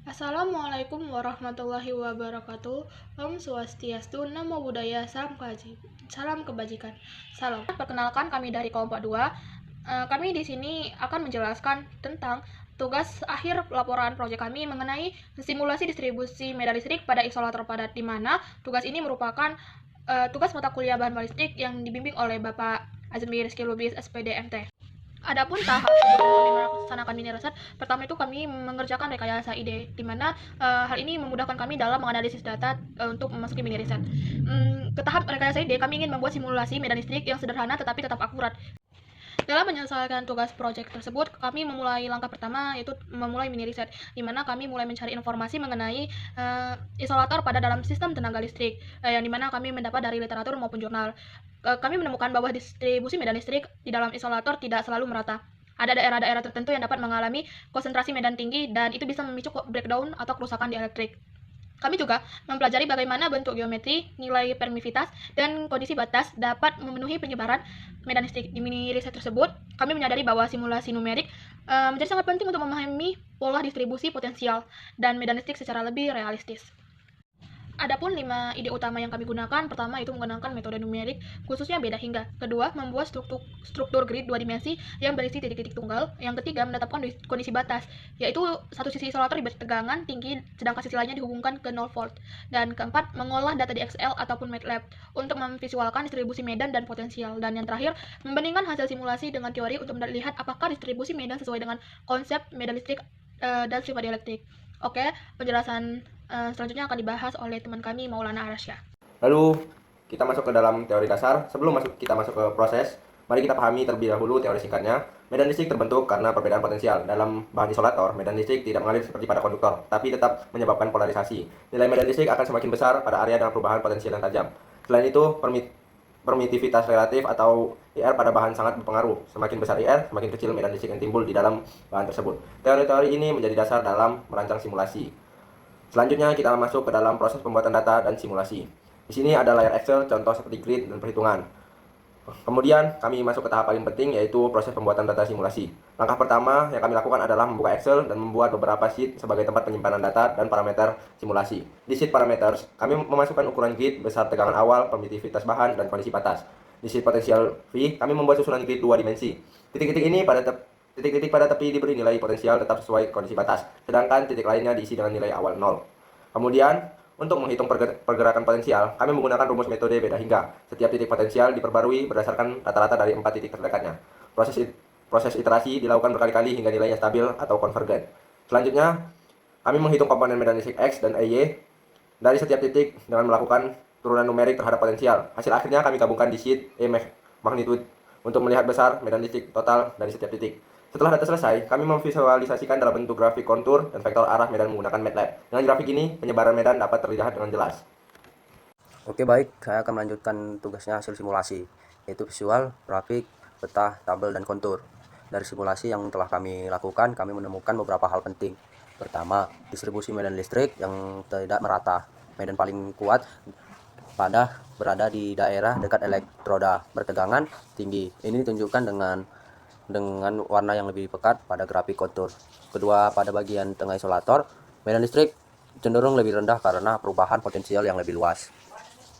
Assalamualaikum warahmatullahi wabarakatuh. Om Swastiastu, Namo Buddhaya, salam kebajikan. Salam. Perkenalkan kami dari kelompok 2. Kami di sini akan menjelaskan tentang tugas akhir laporan proyek kami mengenai simulasi distribusi medan listrik pada isolator padat, di mana tugas ini merupakan tugas mata kuliah bahan balistik yang dibimbing oleh Bapak Azmi Rizky Lubis, SPD MT. Adapun tahap sebelum melaksanakan mini riset, pertama itu kami mengerjakan rekayasa ide, di mana hal ini memudahkan kami dalam menganalisis data untuk memasuki mini riset. Ke tahap rekayasa ide, kami ingin membuat simulasi medan listrik yang sederhana tetapi tetap akurat. Dalam menyelesaikan tugas proyek tersebut, kami memulai langkah pertama, yaitu memulai mini riset, di mana kami mulai mencari informasi mengenai isolator pada dalam sistem tenaga listrik, yang dimana kami mendapat dari literatur maupun jurnal. Kami menemukan bahwa distribusi medan listrik di dalam isolator tidak selalu merata. Ada daerah-daerah tertentu yang dapat mengalami konsentrasi medan tinggi, dan itu bisa memicu breakdown atau kerusakan di elektrik. Kami juga mempelajari bagaimana bentuk geometri, nilai permisivitas, dan kondisi batas dapat memenuhi penyebaran medan listrik. Di mini riset tersebut, kami menyadari bahwa simulasi numerik menjadi sangat penting untuk memahami pola distribusi potensial dan medan listrik secara lebih realistis. Adapun 5 ide utama yang kami gunakan, pertama itu menggunakan metode numerik, khususnya beda hingga. Kedua, membuat struktur grid 2 dimensi yang berisi titik-titik tunggal. Yang ketiga, menetapkan kondisi batas, yaitu satu sisi isolator diberi tegangan tinggi, sedangkan sisi lainnya dihubungkan ke 0 volt. Dan keempat, mengolah data di Excel ataupun MATLAB untuk memvisualkan distribusi medan dan potensial. Dan yang terakhir, membandingkan hasil simulasi dengan teori untuk melihat apakah distribusi medan sesuai dengan konsep medan listrik dan sifat dielektrik. Oke, penjelasan selanjutnya akan dibahas oleh teman kami, Maulana Arasya. Lalu kita masuk ke dalam teori dasar. Sebelum kita masuk ke proses, mari kita pahami terlebih dahulu teori singkatnya. Medan listrik terbentuk karena perbedaan potensial. Dalam bahan isolator, medan listrik tidak mengalir seperti pada konduktor, tapi tetap menyebabkan polarisasi. Nilai medan listrik akan semakin besar pada area dengan perubahan potensial yang tajam. Selain itu, permitivitas relatif atau IR pada bahan sangat berpengaruh. Semakin besar IR, semakin kecil medan listrik yang timbul di dalam bahan tersebut. Teori-teori ini menjadi dasar dalam merancang simulasi. Selanjutnya kita masuk ke dalam proses pembuatan data dan simulasi. Di sini ada layar Excel, contoh seperti grid dan perhitungan. Kemudian kami masuk ke tahap paling penting, yaitu proses pembuatan data simulasi. Langkah pertama yang kami lakukan adalah membuka Excel dan membuat beberapa sheet sebagai tempat penyimpanan data dan parameter simulasi. Di sheet parameters, kami memasukkan ukuran grid, besar tegangan awal, permitivitas bahan, dan kondisi batas. Di sheet potensial V, kami membuat susunan grid 2 dimensi. Titik-titik pada tepi diberi nilai potensial tetap sesuai kondisi batas, sedangkan titik lainnya diisi dengan nilai awal 0. Kemudian, untuk menghitung pergerakan potensial, kami menggunakan rumus metode beda hingga. Setiap titik potensial diperbarui berdasarkan rata-rata dari 4 titik terdekatnya. Proses iterasi dilakukan berkali-kali hingga nilainya stabil atau konvergen. Selanjutnya, kami menghitung komponen medan listrik X dan EY dari setiap titik dengan melakukan turunan numerik terhadap potensial. Hasil akhirnya kami gabungkan di sheet E magnitude untuk melihat besar medan listrik total dari setiap titik. Setelah data selesai, kami memvisualisasikan dalam bentuk grafik kontur dan vektor arah medan menggunakan MATLAB. Dengan grafik ini, penyebaran medan dapat terlihat dengan jelas. Oke, baik, saya akan melanjutkan tugasnya hasil simulasi, yaitu visual, grafik, peta, tabel, dan kontur. Dari simulasi yang telah kami lakukan, kami menemukan beberapa hal penting. Pertama, distribusi medan listrik yang tidak merata. Medan paling kuat berada di daerah dekat elektroda bertegangan tinggi. Ini ditunjukkan dengan warna yang lebih pekat pada grafik kontur. Kedua, pada bagian tengah isolator, medan listrik cenderung lebih rendah karena perubahan potensial yang lebih luas.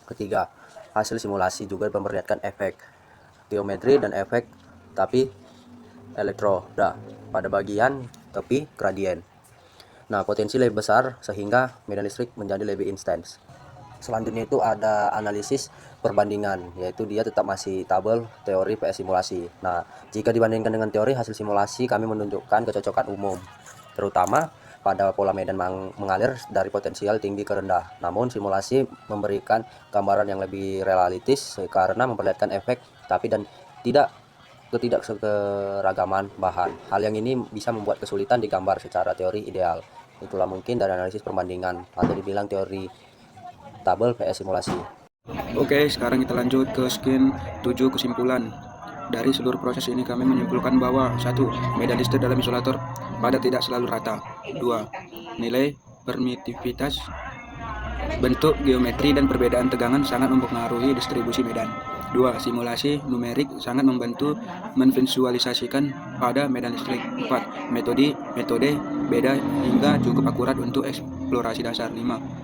Ketiga, hasil simulasi juga memperlihatkan efek geometri dan efek tapi elektroda pada bagian tepi gradien. Nah, potensi lebih besar sehingga medan listrik menjadi lebih intens. Selanjutnya itu ada analisis perbandingan, yaitu dia tetap masih tabel teori PS simulasi. Nah, jika dibandingkan dengan teori hasil simulasi, kami menunjukkan kecocokan umum, terutama pada pola medan mengalir dari potensial tinggi ke rendah. Namun simulasi memberikan gambaran yang lebih realistis karena memperlihatkan efek tapi dan ketidakseragaman bahan. Hal yang ini bisa membuat kesulitan digambar secara teori ideal. Itulah mungkin dari analisis perbandingan atau dibilang teori tabel PS simulasi. Oke, sekarang kita lanjut ke skin 7 kesimpulan. Dari seluruh proses ini kami menyimpulkan bahwa 1. Medan listrik dalam isolator padat tidak selalu rata. 2. Nilai permitivitas, bentuk geometri dan perbedaan tegangan sangat mempengaruhi distribusi medan. 2. Simulasi numerik sangat membantu menvisualisasikan pada medan listrik. 4. Metode beda hingga cukup akurat untuk eksplorasi dasar. 5.